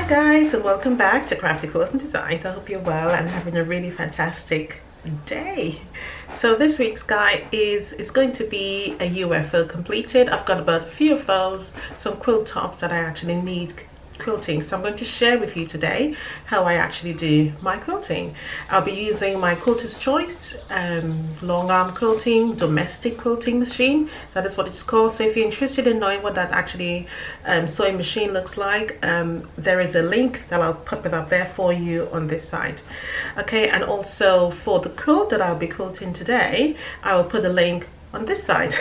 Hi guys, and welcome back to Crafty Quilting Designs. I hope you're well and having a really fantastic day. So this week's guide is going to be a UFO completed. I've got about a few of those, some quilt tops that I actually need quilting, so I'm going to share with you today how I actually do my quilting. I'll be using my Quilter's Choice long arm quilting domestic quilting machine. That is what it's called. So if you're interested in knowing what that actually sewing machine looks like, there is a link that I'll pop it up there for you on this side. Okay, and also for the quilt that I'll be quilting today, I will put a link on this side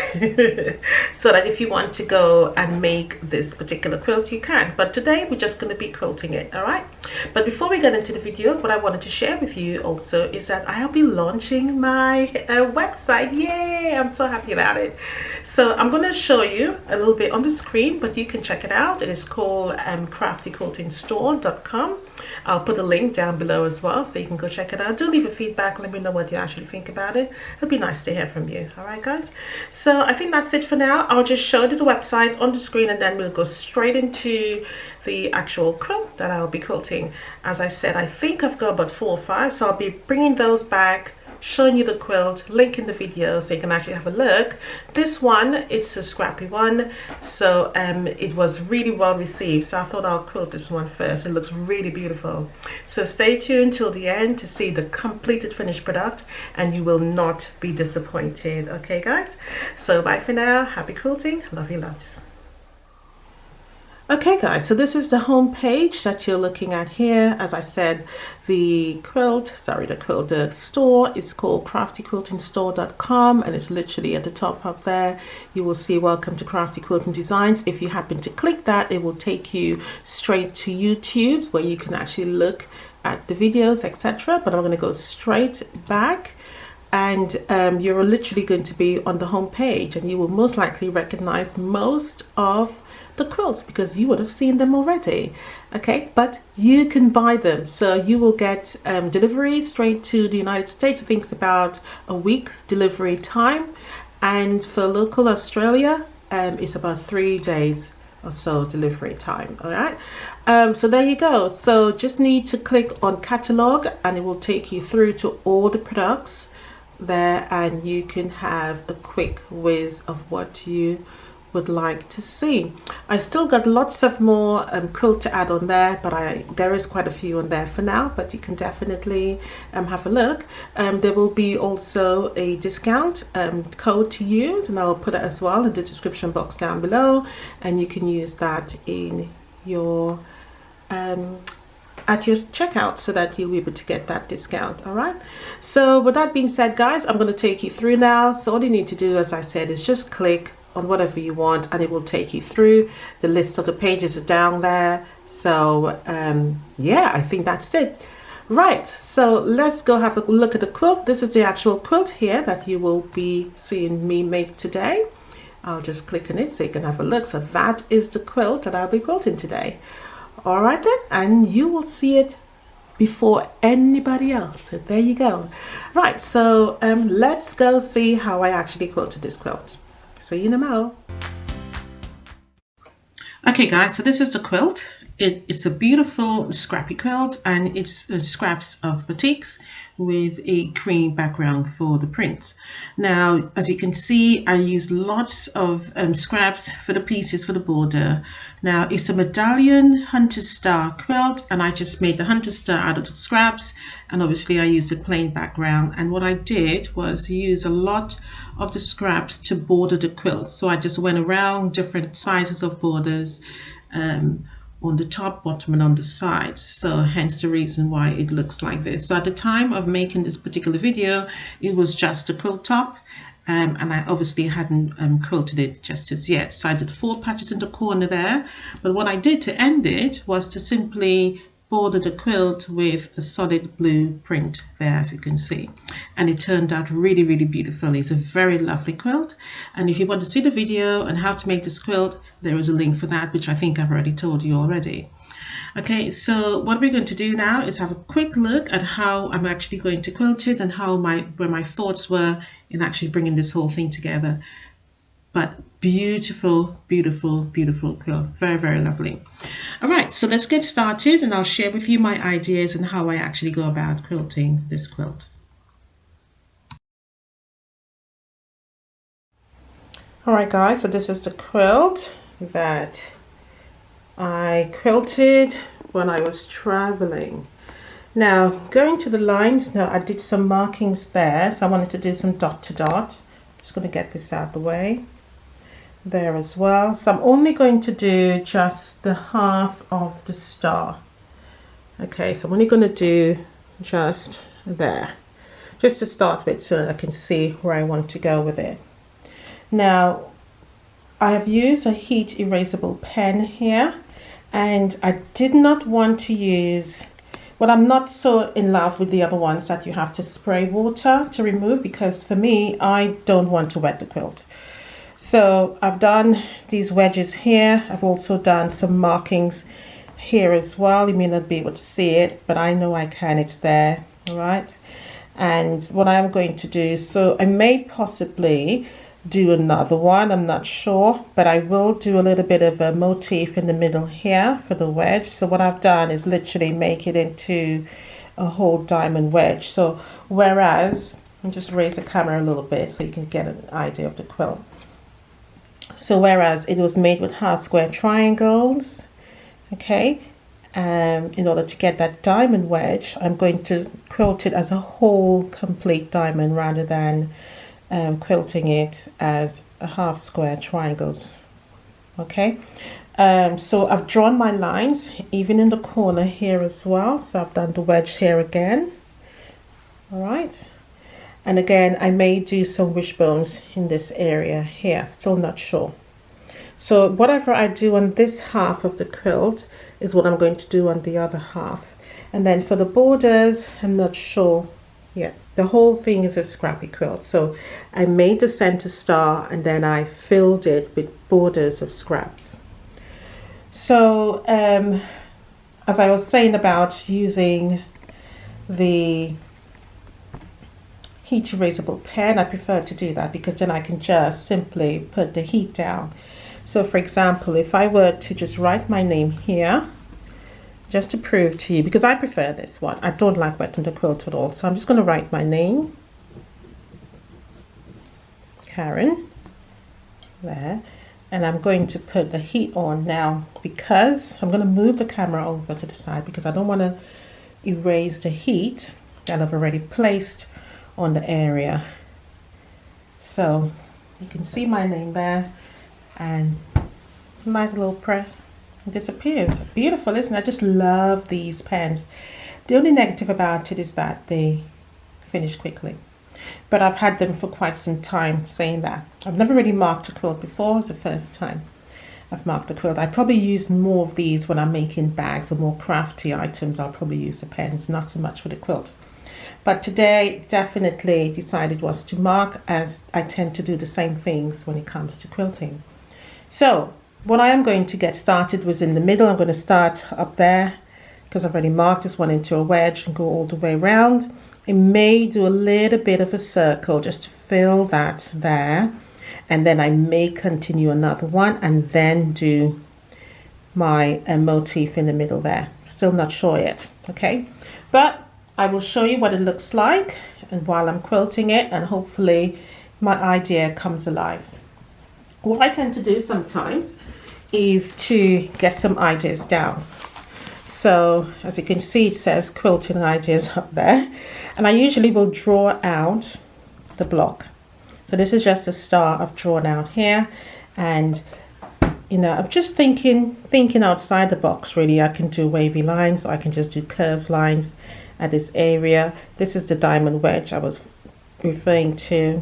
so that if you want to go and make this particular quilt, you can. But today we're just going to be quilting it. All right, but before we get into the video, what I wanted to share with you also is that I'll be launching my website. Yay, I'm so happy about it. So I'm going to show you a little bit on the screen, but you can check it out. It is called craftyquiltingstore.com. I'll put a link down below as well, so you can go check it out. Do leave a feedback, let me know what you actually think about it. It'll be nice to hear from you. All right guys, so I think that's it for now. I'll just show you the website on the screen and then we'll go straight into the actual quilt that I'll be quilting. As I said, I think I've got about 4 or 5, so I'll be bringing those back, showing you the quilt, link in the video so you can actually have a look. This one, it's a scrappy one, so it was really well received, so I thought I'll quilt this one first. It looks really beautiful, so stay tuned till the end to see the completed finished product and you will not be disappointed. Okay guys, so bye for now, happy quilting, love you lots. Okay guys, so this is the home page that you're looking at here. As I said, the store is called craftyquiltingstore.com, and it's literally at the top up there. You will see welcome to Crafty Quilting Designs. If you happen to click that, it will take you straight to YouTube where you can actually look at the videos, etc. But I'm going to go straight back, and you're literally going to be on the home page, and you will most likely recognize most of the quilts because you would have seen them already. Okay, but you can buy them, so you will get delivery straight to the United States. I think it's about a week delivery time, and for local Australia it's about 3 days or so delivery time. All right, so there you go. So just need to click on catalog and it will take you through to all the products there, and you can have a quick whiz of what you would like to see. I still got lots of more quilt to add on there, but there is quite a few on there for now, but you can definitely have a look. There will be also a discount code to use, and I'll put it as well in the description box down below, and you can use that in your at your checkout so that you'll be able to get that discount. All right, so with that being said guys, I'm going to take you through now. So all you need to do, as I said, is just click on whatever you want and it will take you through. The list of the pages is down there. So yeah, I think that's it. Right, so let's go have a look at the quilt. This is the actual quilt here that you will be seeing me make today. I'll just click on it so you can have a look. So that is the quilt that I'll be quilting today. All right then, and you will see it before anybody else. So there you go. Right, so let's go see how I actually quilted this quilt. See you in a mo. Okay guys, so this is the quilt. It's a beautiful scrappy quilt, and it's scraps of batiks with a cream background for the print. Now, as you can see, I used lots of scraps for the pieces for the border. Now, it's a medallion hunter star quilt, and I just made the hunter star out of the scraps, and obviously I used a plain background. And what I did was use a lot of the scraps to border the quilt. So I just went around different sizes of borders on the top, bottom, and on the sides. So hence the reason why it looks like this. So at the time of making this particular video, it was just a quilt top, and I obviously hadn't quilted it just as yet. So I did 4 patches in the corner there, but what I did to end it was to simply border the quilt with a solid blue print there, as you can see, and it turned out really, really beautiful. It's a very lovely quilt, and if you want to see the video on how to make this quilt, there is a link for that, which I think I've already told you already. Okay, so what we're going to do now is have a quick look at how I'm actually going to quilt it and how where my thoughts were in actually bringing this whole thing together. but beautiful, beautiful, beautiful quilt. Very, very lovely. All right, so let's get started and I'll share with you my ideas and how I actually go about quilting this quilt. All right, guys, so this is the quilt that I quilted when I was traveling. Now, going to the lines, now I did some markings there, so I wanted to do some dot to dot. Just going to get this out of the way. There as well. So I'm only going to do just the half of the star. Okay, so I'm only going to do just there, just to start with, so that I can see where I want to go with it. Now, I have used a heat erasable pen here, and I did not want to use, well, I'm not so in love with the other ones that you have to spray water to remove, because for me, I don't want to wet the quilt. So I've done these wedges here. I've also done some markings here as well. You may not be able to see it, but I know I can, it's there, all right? And what I'm going to do, so I may possibly do another one, I'm not sure, but I will do a little bit of a motif in the middle here for the wedge. So what I've done is literally make it into a whole diamond wedge. So whereas, I'll just raise the camera a little bit so you can get an idea of the quilt. So whereas it was made with half square triangles, okay, in order to get that diamond wedge, I'm going to quilt it as a whole complete diamond rather than quilting it as a half square triangles. Okay, so I've drawn my lines even in the corner here as well. So I've done the wedge here again. All right, and again I may do some wishbones in this area here, still not sure. So whatever I do on this half of the quilt is what I'm going to do on the other half. And then for the borders, I'm not sure yet. The whole thing is a scrappy quilt. So I made the center star and then I filled it with borders of scraps. So as I was saying about using the heat erasable pen, I prefer to do that because then I can just simply put the heat down. So for example, if I were to just write my name here, just to prove to you, because I prefer this one. I don't like wetting the quilt at all. So I'm just going to write my name, Karen, there. And I'm going to put the heat on now because I'm going to move the camera over to the side because I don't want to erase the heat that I've already placed on the area. So you can see my name there and my little press. It disappears. Beautiful, isn't it? I just love these pens. The only negative about it is that they finish quickly, but I've had them for quite some time. Saying that, I've never really marked a quilt before. It's the first time I've marked a quilt. I probably use more of these when I'm making bags or more crafty items. I'll probably use the pens, not so much for the quilt. But today definitely decided was to mark, as I tend to do the same things when it comes to quilting. So what I am going to get started was in the middle. I'm going to start up there because I've already marked this one into a wedge and go all the way around. I may do a little bit of a circle just to fill that there. And then I may continue another one and then do my motif in the middle there. Still not sure yet, okay? But I will show you what it looks like and while I'm quilting it, and hopefully my idea comes alive. What I tend to do sometimes is to get some ideas down. So as you can see, it says quilting ideas up there, and I usually will draw out the block. So this is just a star I've drawn out here, and you know, I'm just thinking outside the box really. I can do wavy lines, or I can just do curved lines at this area. This is the diamond wedge I was referring to.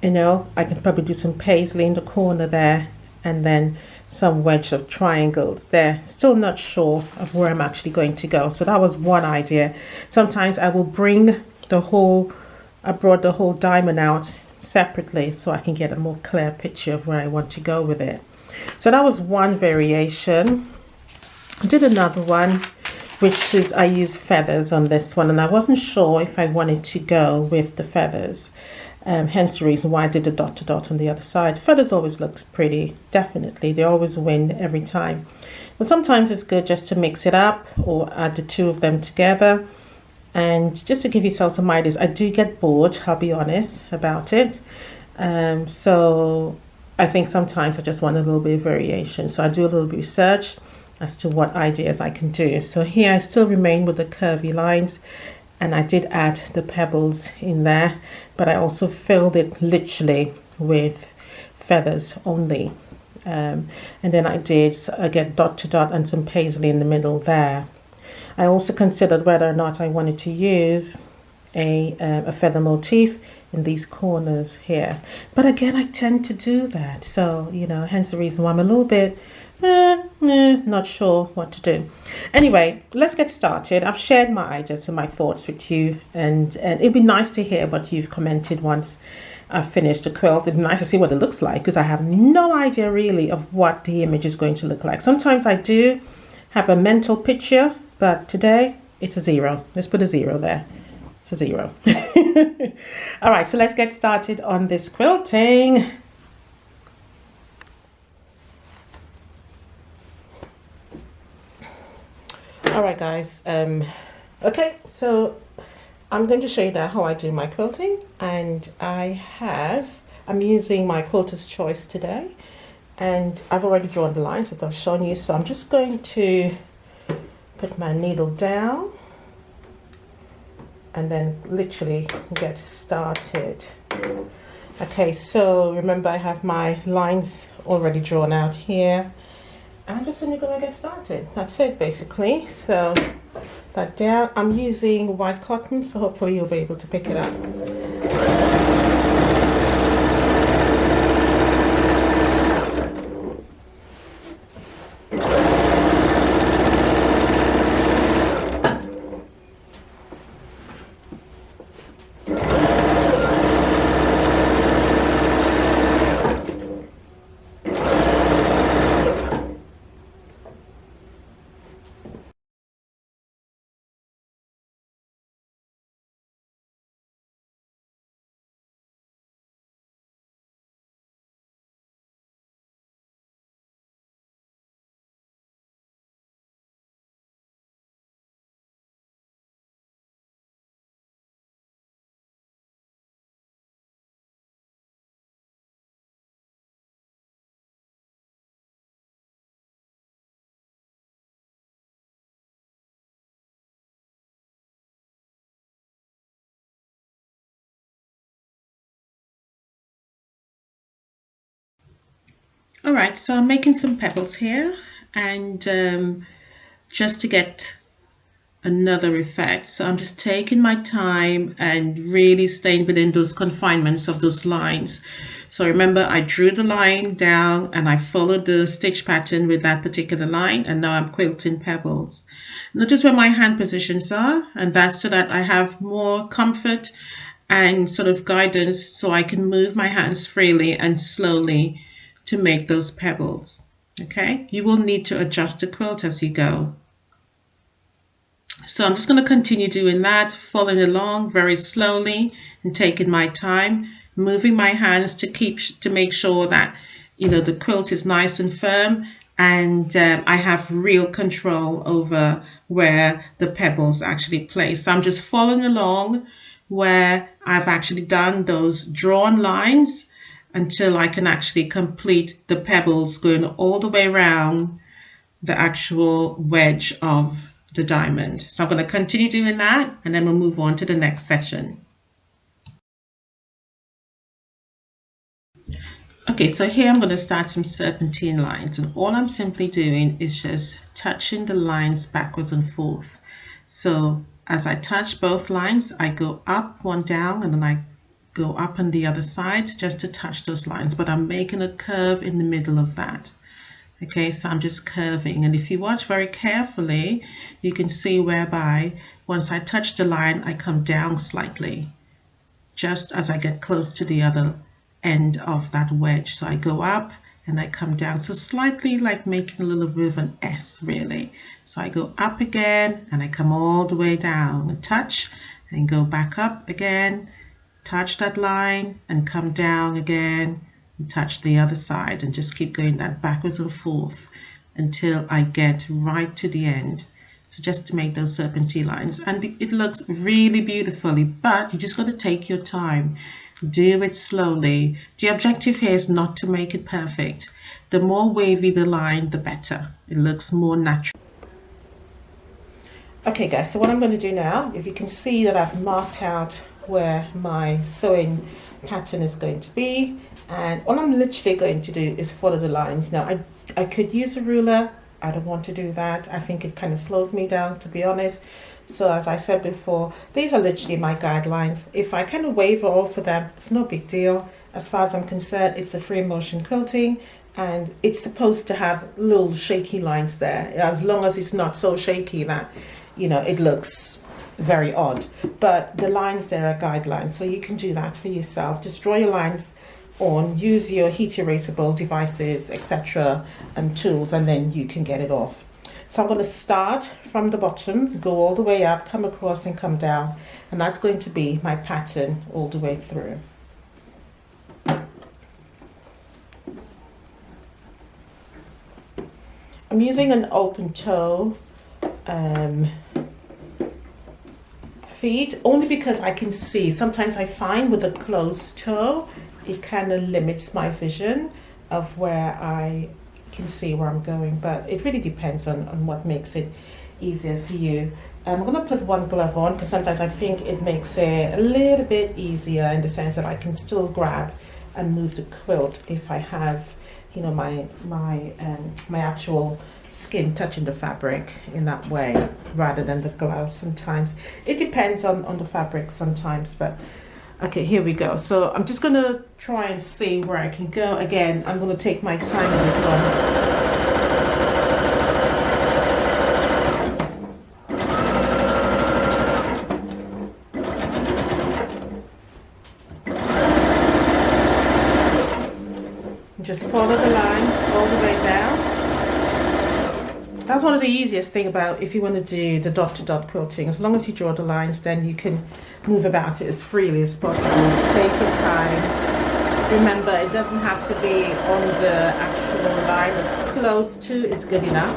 You know, I can probably do some paisley in the corner there and then some wedge of triangles there. Still not sure of where I'm actually going to go. So that was one idea. Sometimes I will bring the whole, I brought the whole diamond out separately so I can get a more clear picture of where I want to go with it. So that was one variation. I did another one, which is I used feathers on this one, and I wasn't sure if I wanted to go with the feathers. Hence the reason why I did the dot to dot on the other side. Feathers always looks pretty, definitely. They always win every time. But sometimes it's good just to mix it up or add the two of them together. And just to give yourself some ideas, I do get bored, I'll be honest about it. So I think sometimes I just want a little bit of variation. So I do a little bit of research as to what ideas I can do. So here I still remain with the curvy lines, and I did add the pebbles in there, but I also filled it literally with feathers only. And then I did get dot to dot and some paisley in the middle there. I also considered whether or not I wanted to use a feather motif in these corners here, but again I tend to do that, so you know, hence the reason why I'm a little bit not sure what to do. Anyway, let's get started. I've shared my ideas and my thoughts with you, and it'd be nice to hear what you've commented once I've finished the quilt. It'd be nice to see what it looks like, because I have no idea really of what the image is going to look like. Sometimes I do have a mental picture, but today it's a zero. Let's put a zero there. It's a zero. All right, so let's get started on this quilting. All right, guys. Okay, so I'm going to show you now how I do my quilting, and I'm using my quilter's choice today, and I've already drawn the lines that I've shown you. So I'm just going to put my needle down and then literally get started. Okay, so remember I have my lines already drawn out here. I'm just only gonna get started. That's it basically. So that down, I'm using white cotton, so hopefully you'll be able to pick it up. All right, so I'm making some pebbles here, and just to get another effect. So I'm just taking my time and really staying within those confinements of those lines. So remember, I drew the line down and I followed the stitch pattern with that particular line, and now I'm quilting pebbles. Notice where my hand positions are, and that's so that I have more comfort and sort of guidance, so I can move my hands freely and slowly to make those pebbles. Okay, you will need to adjust the quilt as you go. So I'm just going to continue doing that, following along very slowly and taking my time, moving my hands to make sure that, you know, the quilt is nice and firm, and I have real control over where the pebbles actually place. So I'm just following along where I've actually done those drawn lines until I can actually complete the pebbles going all the way around the actual wedge of the diamond. So I'm going to continue doing that, and then we'll move on to the next section. Okay, so here I'm going to start some serpentine lines, and all I'm simply doing is just touching the lines backwards and forth. So as I touch both lines, I go up one down, and then I go up on the other side just to touch those lines, but I'm making a curve in the middle of that. Okay, so I'm just curving, and if you watch very carefully, you can see whereby once I touch the line, I come down slightly, just as I get close to the other end of that wedge. So I go up and I come down, so slightly like making a little bit of an S really. So I go up again and I come all the way down and touch and go back up again, touch that line and come down again and touch the other side, and just keep going that backwards and forth until I get right to the end. So just to make those serpentine lines, and it looks really beautifully, but you just got to take your time. Do it slowly. The objective here is not to make it perfect. The more wavy the line, the better. It looks more natural. Okay guys, so what I'm going to do now, if you can see that I've marked out where my sewing pattern is going to be, and all I'm literally going to do is follow the lines. Now I could use a ruler. I don't want to do that. I think it kind of slows me down, to be honest. So as I said before, these are literally my guidelines. If I kind of waver off of them, it's no big deal. As far as I'm concerned, it's a free motion quilting, and it's supposed to have little shaky lines there, as long as it's not so shaky that, you know, it looks very odd. But the lines there are guidelines, so you can do that for yourself. Just draw your lines on, use your heat erasable devices, etc., and tools, and then you can get it off. So I'm going to start from the bottom, go all the way up, come across and come down, and that's going to be my pattern all the way through. I'm using an open toe feet only because I can see. Sometimes I find with a closed toe it kind of limits my vision of where I can see where I'm going, but it really depends on what makes it easier for you. I'm going to put one glove on because sometimes I think it makes it a little bit easier in the sense that I can still grab and move the quilt if I have, you know, my actual skin touching the fabric in that way rather than the glove. Sometimes it depends on the fabric sometimes, but okay, here we go. So I'm just going to try and see where I can go. Again, I'm going to take my time with this one. Just follow the lines all the way down. That's one of the easiest thing about if you want to do the dot to dot quilting. As long as you draw the lines, then you can move about it as freely as possible. Just take your time. Remember, it doesn't have to be on the actual line. As close to is good enough.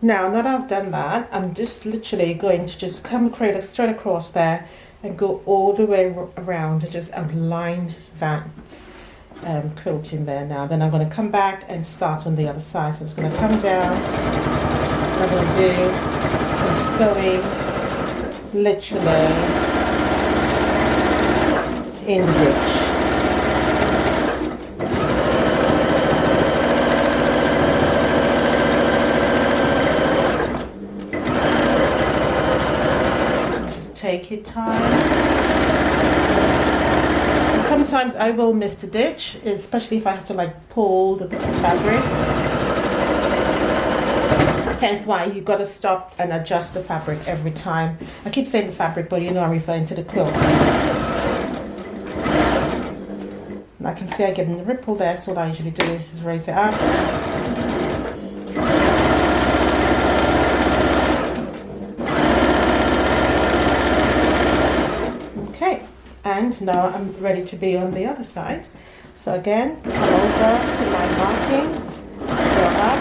Now that I've done that, I'm just literally going to just come straight across there and go all the way around and just outline that quilt in there now. Then I'm going to come back and start on the other side. So it's going to come down. I'm going to do some sewing literally in the ditch. Take your time. And sometimes I will miss the ditch, especially if I have to like pull the fabric. Hence why you got to stop and adjust the fabric every time. I keep saying the fabric, but you know I'm referring to the quilt. And I can see I get a ripple there, so what I usually do is raise it up. And now I'm ready to be on the other side. So again, come over to my markings, go up,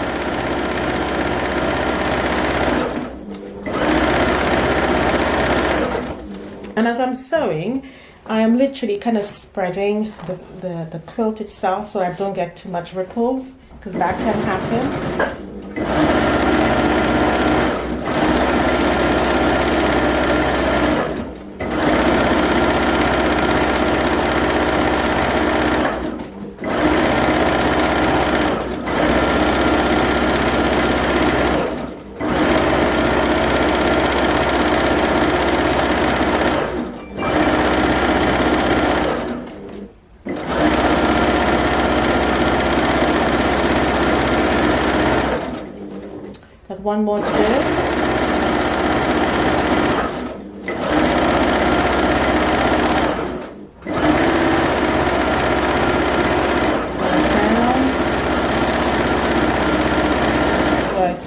and as I'm sewing, I am literally kind of spreading the quilt itself so I don't get too much ripples, because that can happen. one more to do.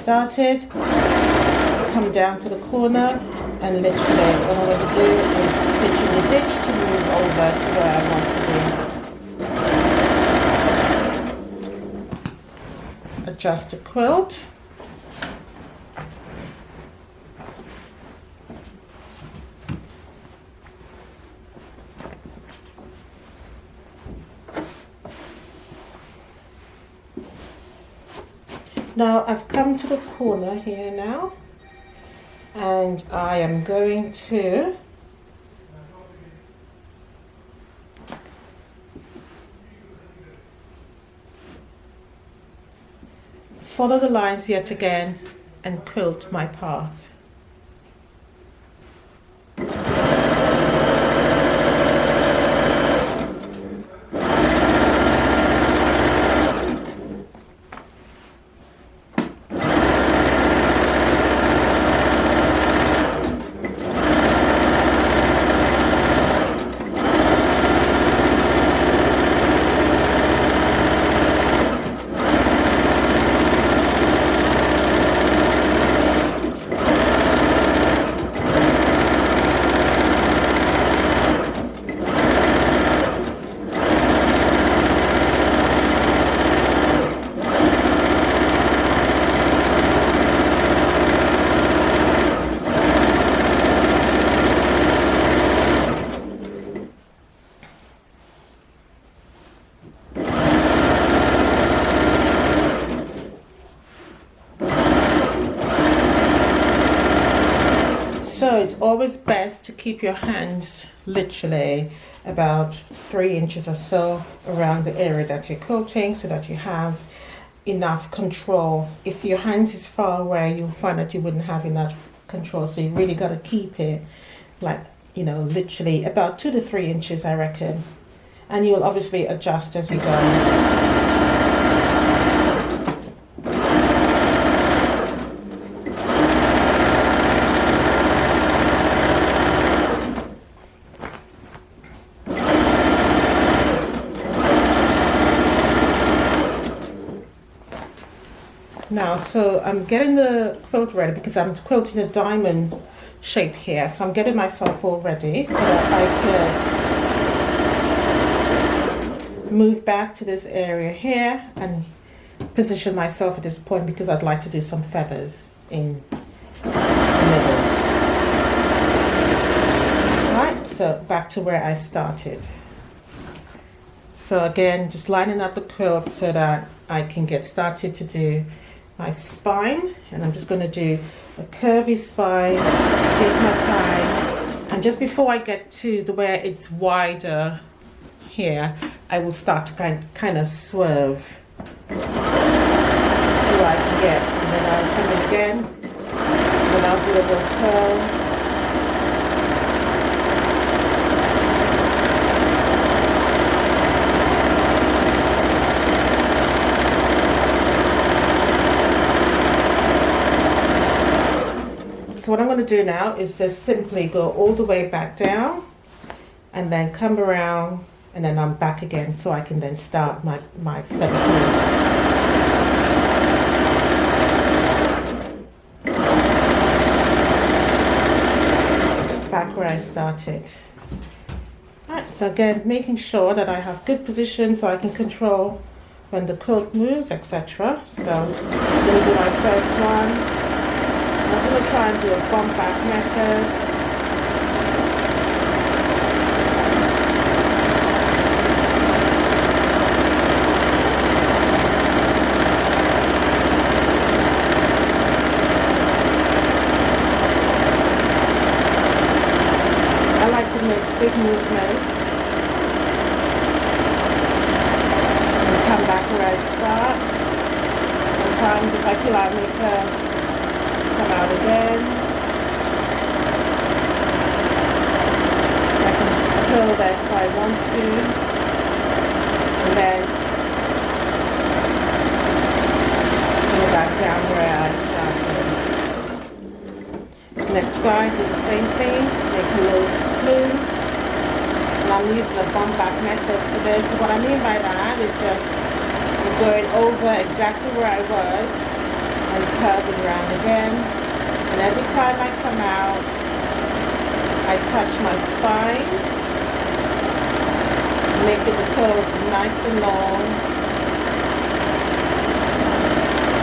Started, come down to the corner, and literally what I'm going to do is stitch in the ditch to move over to where I want to be. Adjust the quilt. Now I've come to the corner here now, and I am going to follow the lines yet again and quilt my path. So it's always best to keep your hands literally about 3 inches or so around the area that you're quilting, so that you have enough control. If your hands is far away, you'll find that you wouldn't have enough control. So you really got to keep it like, you know, literally about 2 to 3 inches, I reckon. And you'll obviously adjust as you go. Now, so I'm getting the quilt ready because I'm quilting a diamond shape here. So I'm getting myself all ready so that I could move back to this area here and position myself at this point because I'd like to do some feathers in the middle. Right, so back to where I started. So again, just lining up the quilt so that I can get started to do my spine, and I'm just going to do a curvy spine, take my time, and just before I get to the where it's wider here, I will start to kind of swerve so I can get, and then I'll come in again, and then I'll do a little curl. So what I'm going to do now is just simply go all the way back down and then come around, and then I'm back again so I can then start my feather quilts. Back where I started. Right, so again, making sure that I have good position so I can control when the quilt moves, etc. So I'm going to do my first one. I'm going to try and do a bump back method. I like to make big movements and come back where I start. Sometimes if I feel I make a come out again. I can curl that if I want to, and then go back down where I started. side, do the same thing, make a little plume. And I'm using the bump back method for this. So what I mean by that is just going over exactly where I was and curving around again. And every time I come out, I touch my spine, making the curls nice and long.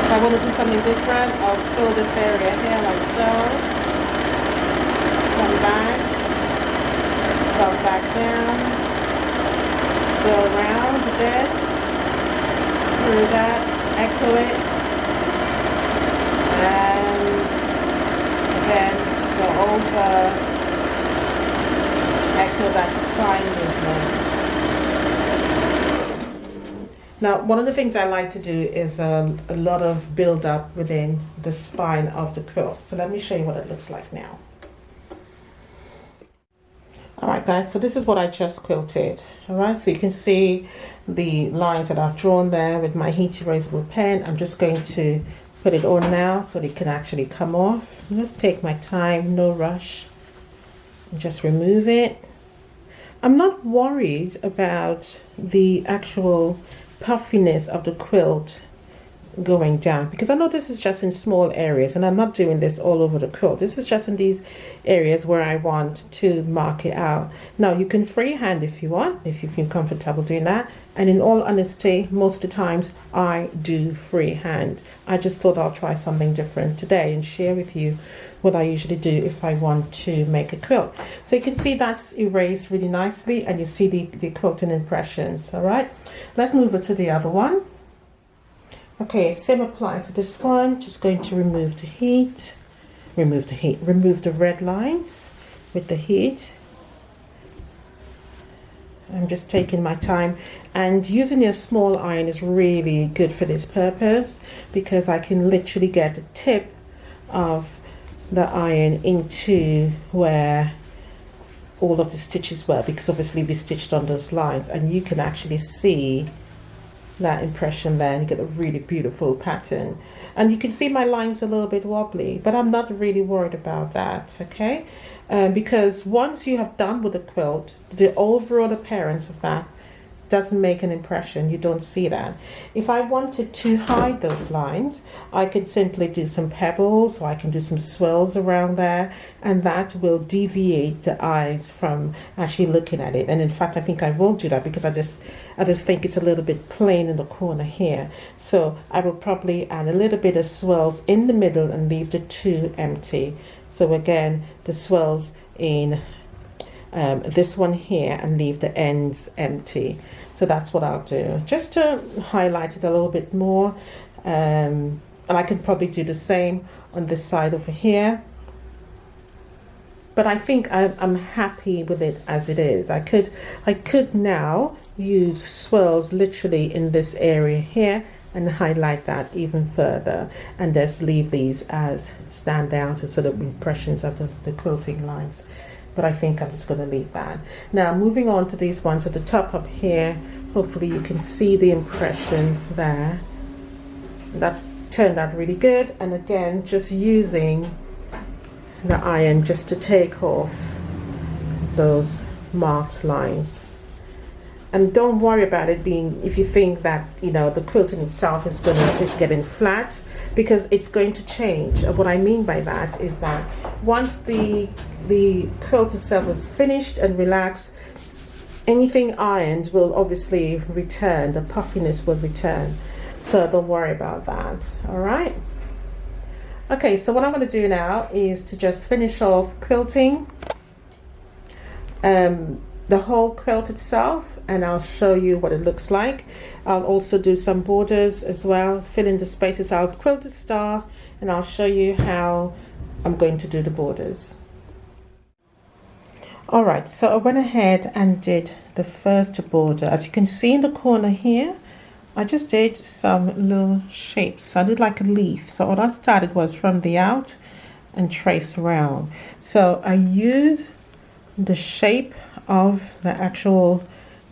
If I want to do something different, I'll fill this area here like so. Come back down, go around a bit, through that, echo it, and again go over, echo that spine movement. Now, one of the things I like to do is a lot of build up within the spine of the quilt. So let me show you what it looks like now. Alright guys, so this is what I just quilted. Alright, so you can see the lines that I've drawn there with my heat erasable pen. I'm just going to put it on now so that it can actually come off. Let's take my time, no rush. And just remove it. I'm not worried about the actual puffiness of the quilt going down, because I know this is just in small areas and I'm not doing this all over the quilt. This is just in these areas where I want to mark it out. Now you can freehand if you want, if you feel comfortable doing that, and in all honesty most of the times I do freehand. I just thought I'll try something different today and share with you what I usually do if I want to make a quilt. So you can see that's erased really nicely and you see the quilting impressions. All right, let's move it to the other one. Okay, same applies with this one. Just going to remove the heat, remove the red lines with the heat. I'm just taking my time, and using a small iron is really good for this purpose because I can literally get the tip of the iron into where all of the stitches were, because obviously we stitched on those lines, and you can actually see that impression there and you get a really beautiful pattern. And you can see my lines a little bit wobbly, but I'm not really worried about that, okay? Because once you have done with the quilt, the overall appearance of that doesn't make an impression. You don't see that. If I wanted to hide those lines, I could simply do some pebbles, or I can do some swirls around there, and that will deviate the eyes from actually looking at it. And in fact, I think I will do that because I just think it's a little bit plain in the corner here. So I will probably add a little bit of swirls in the middle and leave the two empty. So again, the swirls in this one here and leave the ends empty. So that's what I'll do, just to highlight it a little bit more. And I can probably do the same on this side over here. But I think I'm happy with it as it is. I could now use swirls literally in this area here and highlight that even further, and just leave these as stand out and sort of impressions of the quilting lines. But I think I'm just going to leave that. Now moving on to these ones at the top up here, hopefully you can see the impression there. That's turned out really good. And again, just using the iron just to take off those marked lines. And don't worry about it being, if you think that, you know, the quilting itself is getting flat, because it's going to change. And what I mean by that is that once the quilt itself is finished and relaxed, anything ironed will obviously return, the puffiness will return. So don't worry about that. All right. Okay, so what I'm going to do now is to just finish off quilting the whole quilt itself, and I'll show you what it looks like. I'll also do some borders as well, fill in the spaces. I'll quilt the star and I'll show you how I'm going to do the borders. Alright, so I went ahead and did the first border. As you can see in the corner here, I just did some little shapes. So I did like a leaf. So what I started was from the out and trace around. So I used the shape of the actual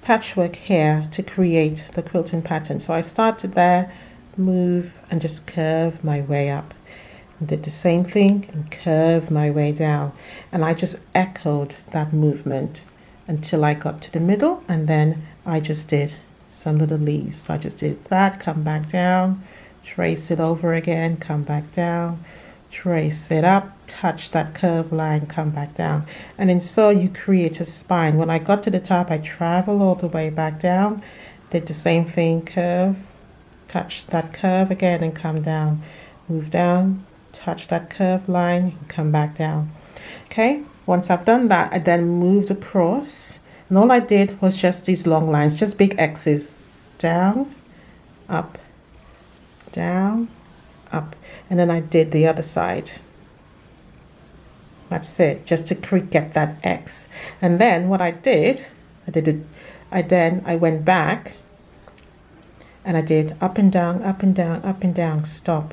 patchwork here to create the quilting pattern. So I started there, move and just curve my way up. did the same thing and curved my way down, and I just echoed that movement until I got to the middle, and then I just did some little leaves. So I just did that, come back down, trace it over again, come back down, trace it up, touch that curved line, come back down, and then so you create a spine. When I got to the top, I travel all the way back down, did the same thing, curve, touch that curve again and come down, move down, touch that curved line, come back down. Okay, once I've done that, I then moved across, and all I did was just these long lines, just big X's, down, up, down, up, and then I did the other side. That's it, just to get that X. And then what I did, I went back and I did up and down, up and down, up and down, stop,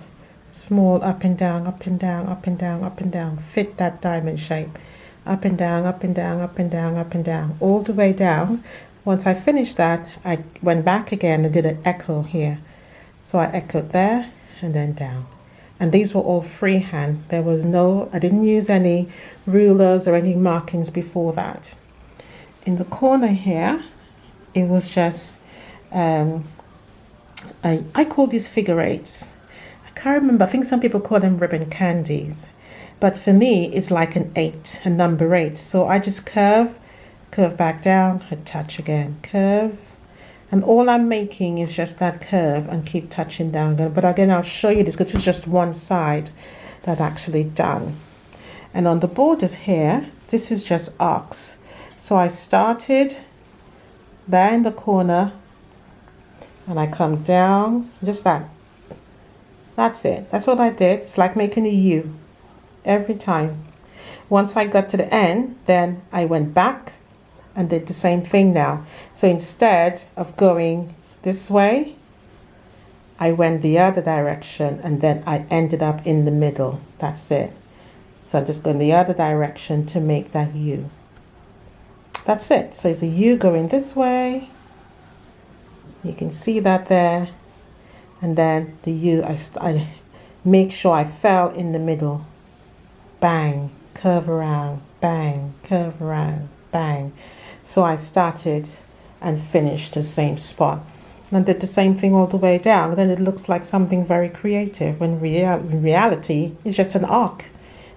small up and down, up and down, up and down, up and down, fit that diamond shape, up and down, up and down, up and down, up and down, all the way down. Once I finished that, I went back again and did an echo here. So I echoed there and then down. And these were all freehand. There was I didn't use any rulers or any markings before that. In the corner here, it was just, I call these figure eights. I can't remember, I think some people call them ribbon candies. But for me, it's like an 8, a number 8. So I just curve back down, and touch again, curve. And all I'm making is just that curve and keep touching down. But again, I'll show you this because it's just one side that actually done. And on the borders here, this is just arcs. So I started there in the corner and I come down, just that. That's it. That's what I did. It's like making a U every time. Once I got to the end, then I went back and did the same thing now. So instead of going this way, I went the other direction and then I ended up in the middle. That's it. So I'm just going the other direction to make that U. That's it. So it's a U going this way. You can see that there. And then the U, I make sure I fell in the middle. Bang, curve around, bang, curve around, bang. So I started and finished the same spot. And did the same thing all the way down. Then it looks like something very creative when in reality it's just an arc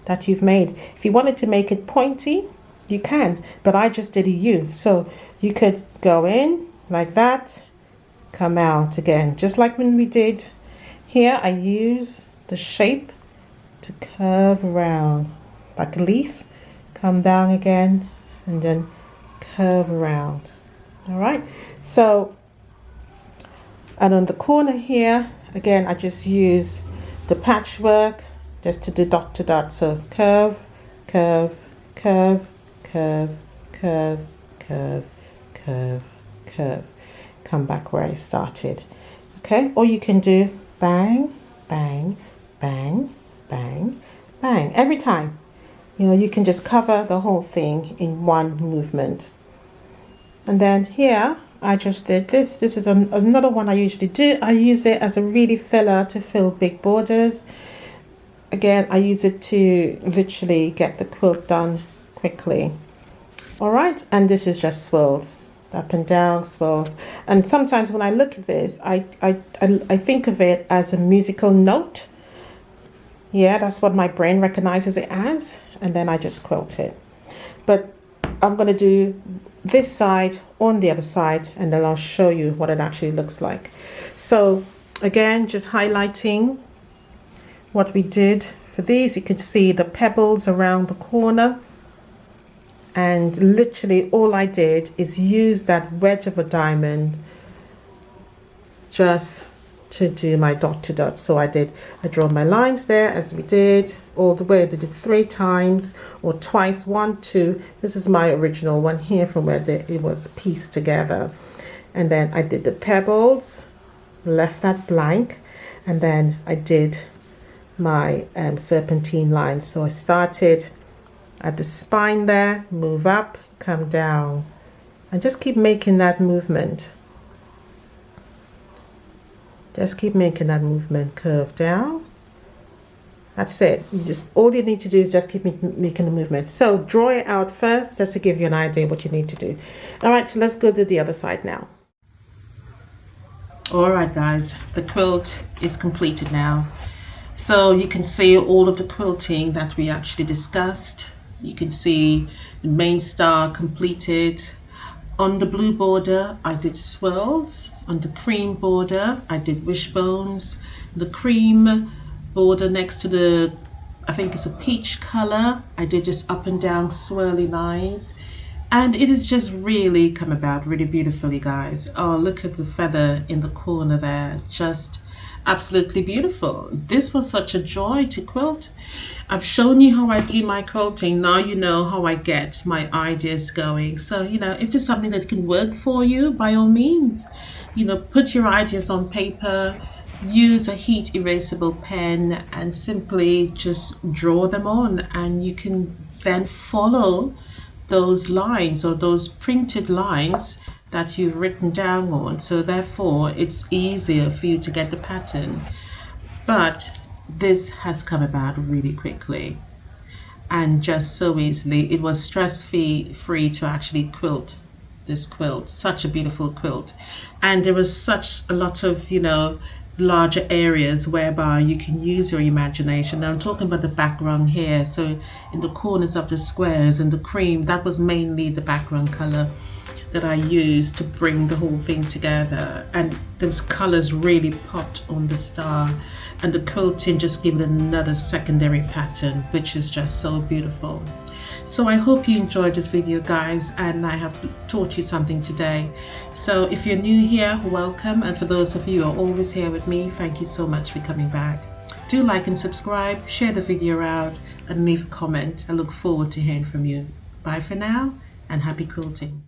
that you've made. If you wanted to make it pointy, you can, but I just did a U. So you could go in like that, come out again. Just like when we did here, I use the shape to curve around like a leaf, come down again, and then curve around. All right, so, and on the corner here, again, I just use the patchwork just to do dot to dot. So curve, curve, curve, curve, curve, curve, curve, curve. Come back where I started. Okay, or you can do bang, bang, bang, bang, bang. Every time, you know, you can just cover the whole thing in one movement. And then here, I just did this. This is another one I usually do. I use it as a really filler to fill big borders. Again, I use it to literally get the quilt done quickly. All right, and this is just swirls, up and down, swirls. And sometimes when I look at this, I think of it as a musical note. Yeah, that's what my brain recognizes it as, and then I just quilt it. But I'm going to do this side on the other side, and then I'll show you what it actually looks like. So again, just highlighting what we did for these. You can see the pebbles around the corner, and literally all I did is use that wedge of a diamond just to do my dot to dot. So I draw my lines there as we did all the way. I did it 3 times or twice, 1, 2. This is my original one here from where it was pieced together. And then I did the pebbles, left that blank, and then I did my serpentine lines. So I started at the spine there, move up, come down, and just keep making that movement. Just keep making that movement, curve down That's it. You just, all you need to do is just keep making the movement. So draw it out first, just to give you an idea what you need to do. All right, so let's go to the other side now. All right, guys, the quilt is completed now. So you can see all of the quilting that we actually discussed. You can see the main star completed. On the blue border, I did swirls. On the cream border, I did wishbones. The cream border next to the, I think it's a peach color, I did just up and down swirly lines. And it has just really come about really beautifully, guys. Oh, look at the feather in the corner there. Just absolutely beautiful. This was such a joy to quilt. I've shown you how I do my quilting. Now you know how I get my ideas going. So, you know, if there's something that can work for you, by all means, you know, put your ideas on paper, use a heat erasable pen and simply just draw them on, and you can then follow those lines or those printed lines that you've written down on. So therefore it's easier for you to get the pattern. But this has come about really quickly and just so easily. It was stress-free to actually quilt this quilt. Such a beautiful quilt, and there was such a lot of, you know, larger areas whereby you can use your imagination. Now I'm talking about the background here. So in the corners of the squares and the cream, that was mainly the background color that I used to bring the whole thing together, and those colors really popped on the star, and the quilting just gave it another secondary pattern, which is just so beautiful. So I hope you enjoyed this video, guys, and I have taught you something today. So if you're new here, welcome, and for those of you who are always here with me, thank you so much for coming back. Do like and subscribe, share the video out, and leave a comment. I look forward to hearing from you. Bye for now, and happy quilting.